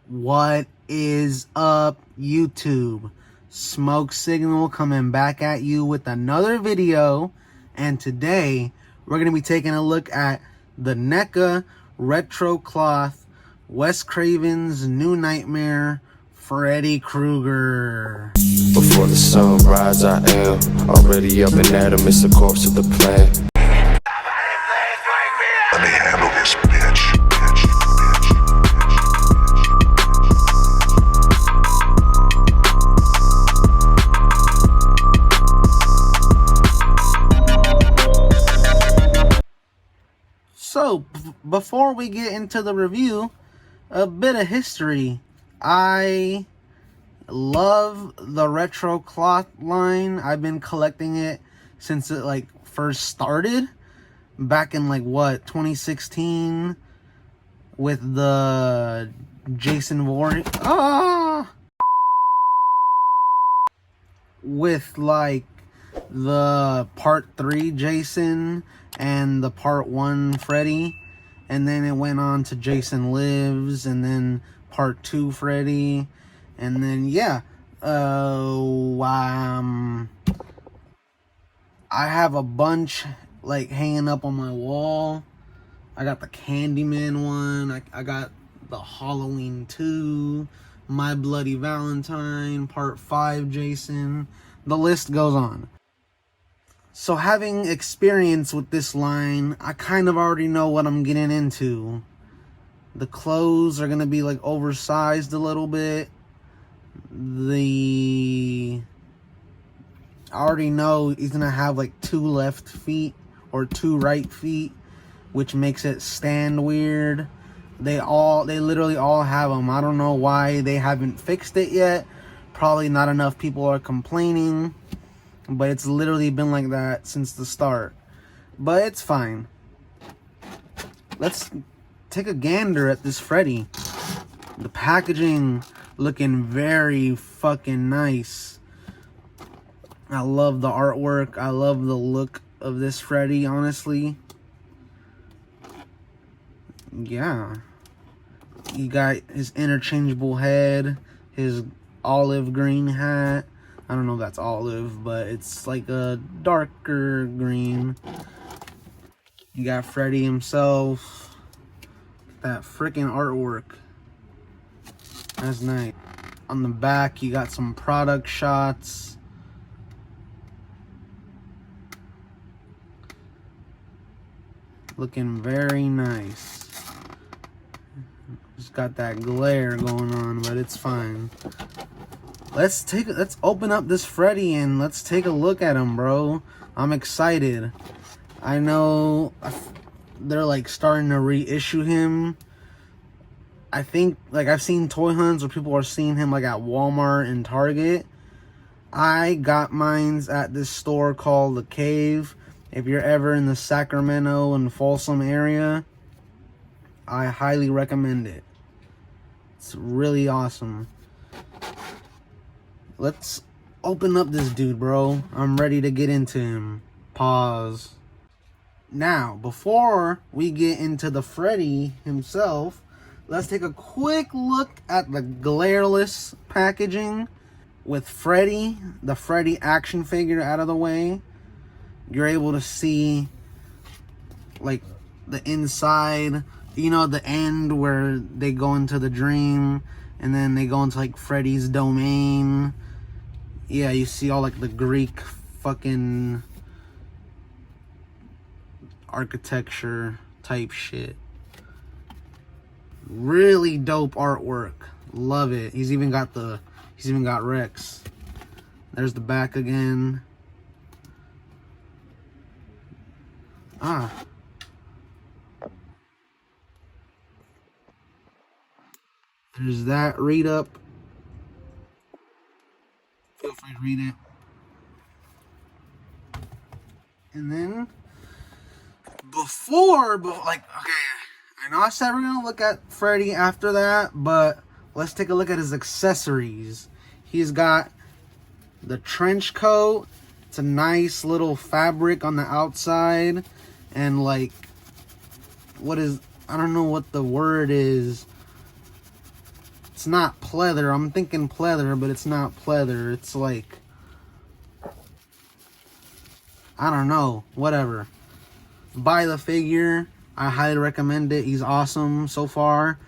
What is up, YouTube? Smoke Signal coming back at you with another video, and today we're going to be taking a look at the NECA Retro Cloth Wes Craven's New Nightmare Freddy Krueger. Before the sunrise, I am already up and at him. It's the corpse of the plan. Let me handle this, bitch. So, before we get into the review, a bit of history. I love the retro cloth line. I've been collecting it since it first started back in 2016 with the Jason Voorhees with the part 3 Jason and the part 1 Freddy, and then it went on to Jason Lives, and then part 2 Freddy, and then I have a bunch hanging up on my wall. I got the Candyman one, I got the Halloween 2, My Bloody Valentine, part 5 Jason, the list goes on. So having experience with this line, I kind of already know what I'm getting into. The clothes are going to be oversized a little bit. I already know he's going to have 2 left feet or 2 right feet, which makes it stand weird. They literally all have them. I don't know why they haven't fixed it yet. Probably not enough people are complaining. But it's literally been like that since the start. But it's fine. Let's take a gander at this Freddy. The packaging looking very fucking nice. I love the artwork. I love the look of this Freddy, honestly. Yeah. You got his interchangeable head, his olive green hat. I don't know if that's olive, but it's like a darker green. You got Freddy himself. That freaking artwork. That's nice. On the back, you got some product shots. Looking very nice. Just got that glare going on, but it's fine. Let's open up this Freddy and let's take a look at him, bro. I'm excited. I know they're starting to reissue him. I think I've seen toy hunts where people are seeing him at Walmart and Target. I got mines at this store called The Cave. If you're ever in the Sacramento and Folsom area, I highly recommend it. It's really awesome. Let's open up this dude, bro. I'm ready to get into him. Pause. Now, before we get into the Freddy himself, let's take a quick look at the Glareless Packaging with Freddy, the Freddy action figure out of the way. You're able to see the inside, the end where they go into the dream and then they go into Freddy's domain. Yeah, you see all the Greek fucking architecture type shit. Really dope artwork. Love it. He's even got Rex. There's the back again. There's that read up. Feel free to read it. And then okay, I know I said we're gonna look at Freddy after that, but let's take a look at his accessories. He's got the trench coat. It's a nice little fabric on the outside, and I don't know what the word is. It's not pleather. I'm thinking pleather, but it's not pleather. It's like, I don't know. Whatever. Buy the figure. I highly recommend it. He's awesome so far.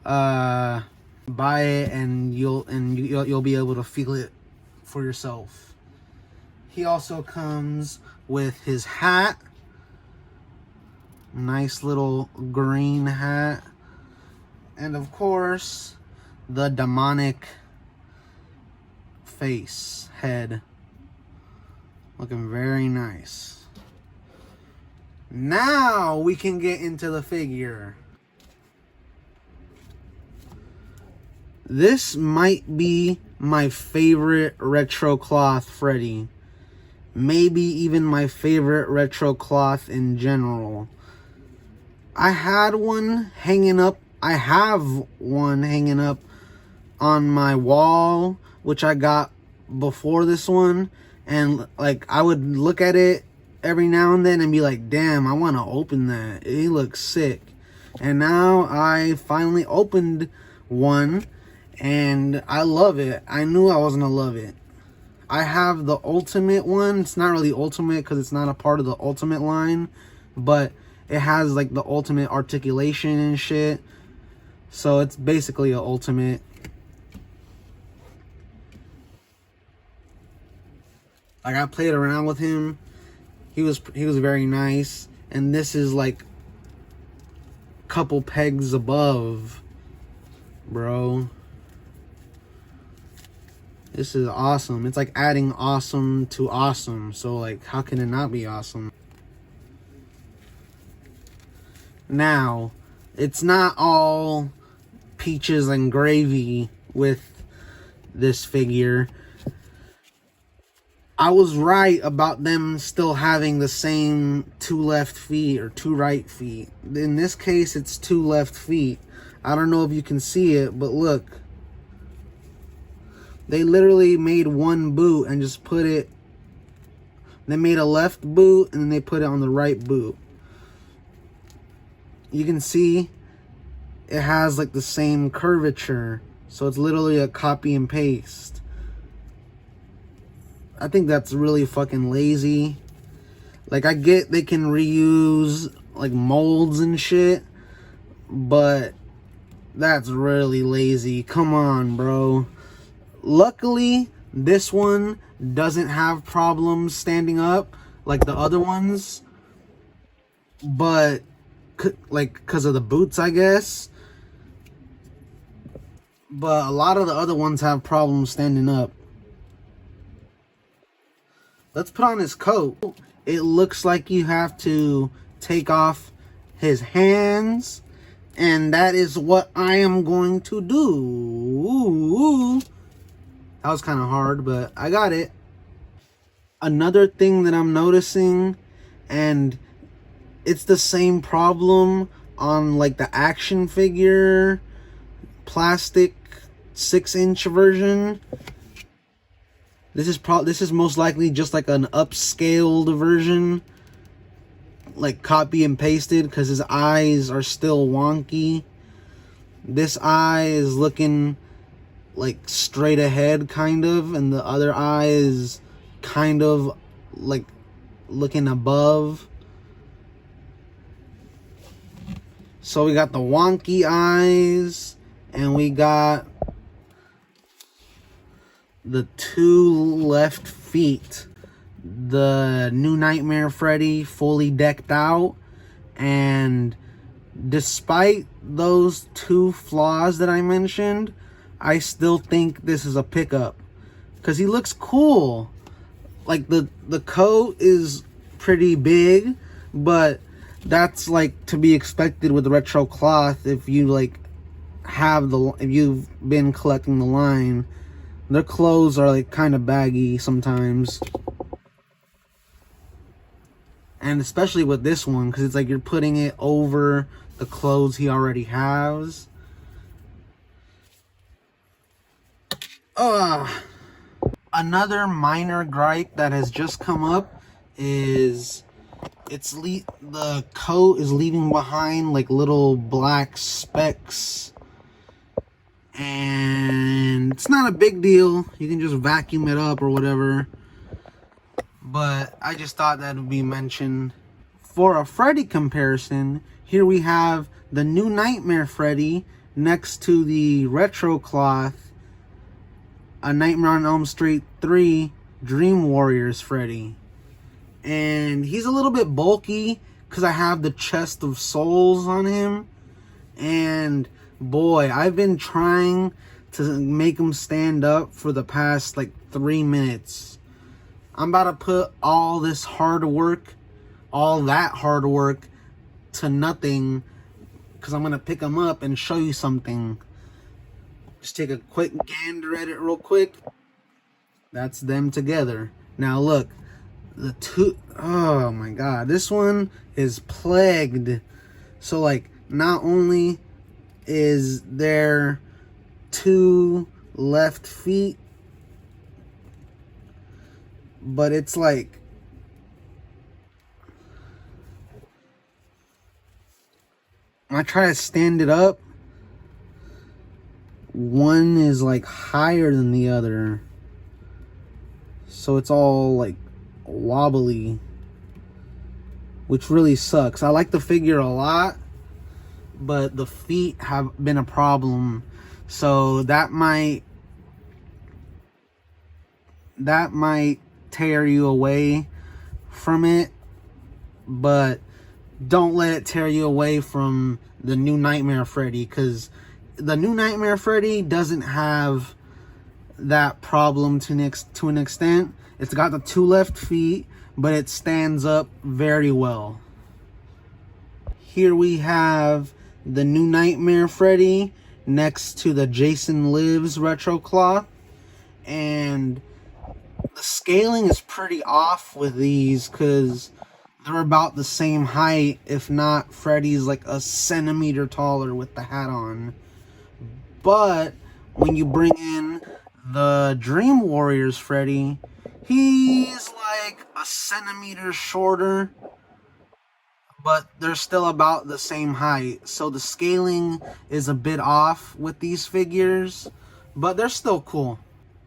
Buy it and you'll be able to feel it for yourself. He also comes with his hat. Nice little green hat. And of course, the demonic face, head. Looking very nice. Now we can get into the figure. This might be my favorite retro cloth Freddy. Maybe even my favorite retro cloth in general. I had one hanging up. I have one hanging up on my wall, which I got before this one. And like, I would look at it every now and then and be like, damn, I want to open that. It looks sick. And now I finally opened one and I love it. I knew I was going to love it. I have the ultimate one. It's not really ultimate because it's not a part of the ultimate line, but it has like the ultimate articulation and shit. So it's basically an ultimate. Like, I played around with him. He was very nice. And this is like a couple pegs above, bro. This is awesome. It's like adding awesome to awesome. So like, how can it not be awesome? Now, it's not all peaches and gravy with this figure. I was right about them still having the same 2 left feet or 2 right feet. In this case, it's 2 left feet. I don't know if you can see it, but look. They literally made one boot and just put it... They made a left boot and then they put it on the right boot. You can see it has like the same curvature. So it's literally a copy and paste. I think that's really fucking lazy. Like, I get they can reuse like molds and shit, but that's really lazy. Come on, bro. Luckily, this one doesn't have problems standing up like the other ones, but like because of the boots, I guess. But a lot of the other ones have problems standing up. Let's put on his coat. It looks like you have to take off his hands, and that is what I am going to do. That was kind of hard, but I got it. Another thing that I'm noticing, and it's the same problem on like the action figure plastic 6-inch version. This is most likely just like an upscaled version, like copy and pasted, because his eyes are still wonky. This eye is looking like straight ahead kind of, and the other eye is kind of like looking above. So we got the wonky eyes, and we got the 2 left feet. The New Nightmare Freddy fully decked out, and despite those 2 flaws that I mentioned, I still think this is a pickup because he looks cool. Like the coat is pretty big, but that's like to be expected with retro cloth. If you like if you've been collecting the line, their clothes are like kind of baggy sometimes. And especially with this one, because it's like you're putting it over the clothes he already has. Another minor gripe that has just come up is the coat is leaving behind like little black specks. And it's not a big deal. You can just vacuum it up or whatever. But I just thought that would be mentioned. For a Freddy comparison, here we have the new Nightmare Freddy next to the retro cloth, A Nightmare on Elm Street 3 Dream Warriors Freddy. And he's a little bit bulky because I have the chest of souls on him. And boy, I've been trying to make him stand up for the past like 3 minutes. I'm about to put all this hard work, all that hard work to nothing, because I'm going to pick him up and show you something. Just take a quick gander at it real quick. That's them together. Now look, the two, oh my god, this one is plagued. So like, not only is there 2 left feet, but it's like, when I try to stand it up, one is like higher than the other, so it's all like wobbly, which really sucks. I like the figure a lot, but the feet have been a problem, so that might tear you away from it. But don't let it tear you away from the new Nightmare Freddy, because the new Nightmare Freddy doesn't have that problem to an extent. It's got the 2 left feet, but it stands up very well. Here we have the new Nightmare Freddy next to the Jason Lives retro cloth, and the scaling is pretty off with these because they're about the same height, if not Freddy's like a centimeter taller with the hat on. But when you bring in the Dream Warriors Freddy, he's like a centimeter shorter, but they're still about the same height. So the scaling is a bit off with these figures, but they're still cool.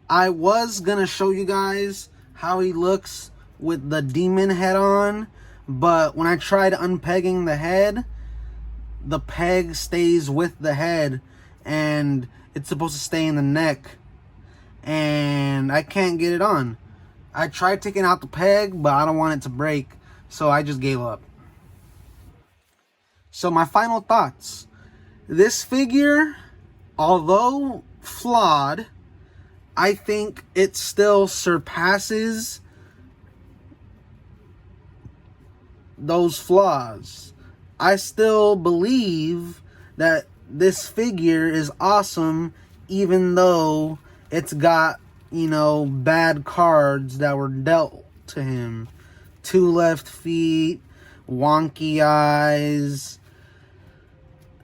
I was gonna show you guys how he looks with the demon head on, but when I tried unpegging the head, the peg stays with the head and it's supposed to stay in the neck, and I can't get it on. I tried taking out the peg, but I don't want it to break, so I just gave up. So my final thoughts. This figure, although flawed, I think it still surpasses those flaws. I still believe that this figure is awesome, even though it's got, you know, bad cards that were dealt to him. 2 left feet, wonky eyes.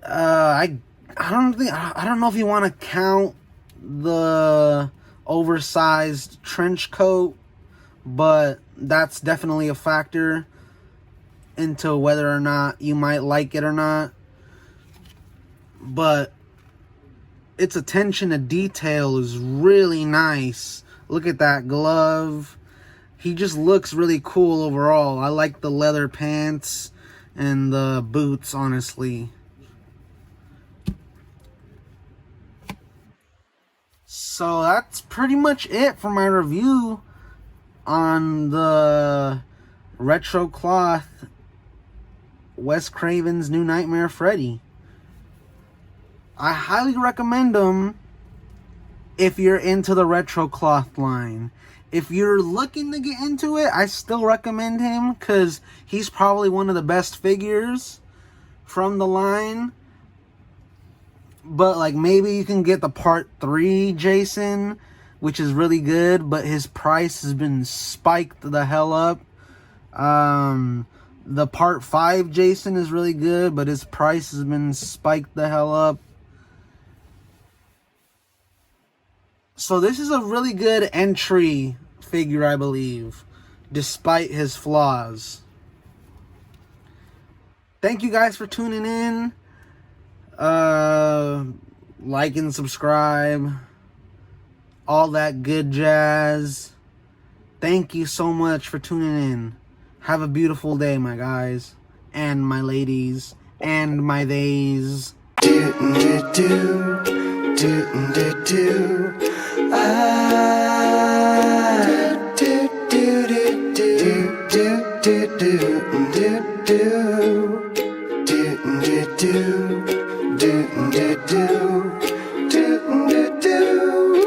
I don't know if you want to count the oversized trench coat, but that's definitely a factor into whether or not you might like it or not. But its attention to detail is really nice. Look at that glove. He just looks really cool overall. I like the leather pants and the boots, honestly. So that's pretty much it for my review on the retro cloth Wes Craven's New Nightmare Freddy. I highly recommend him if you're into the retro cloth line. If you're looking to get into it, I still recommend him because he's probably one of the best figures from the line. But like, maybe you can get the part 3 Jason, which is really good, but his price has been spiked the hell up. The part 5 Jason is really good, but his price has been spiked the hell up. So this is a really good entry figure, I believe, despite his flaws. Thank you guys for tuning in. like and subscribe, all that good jazz. Thank you so much for tuning in. Have a beautiful day, my guys, and my ladies, and my theys. Do do do do do do. Do do do do do do do do do do do do do do.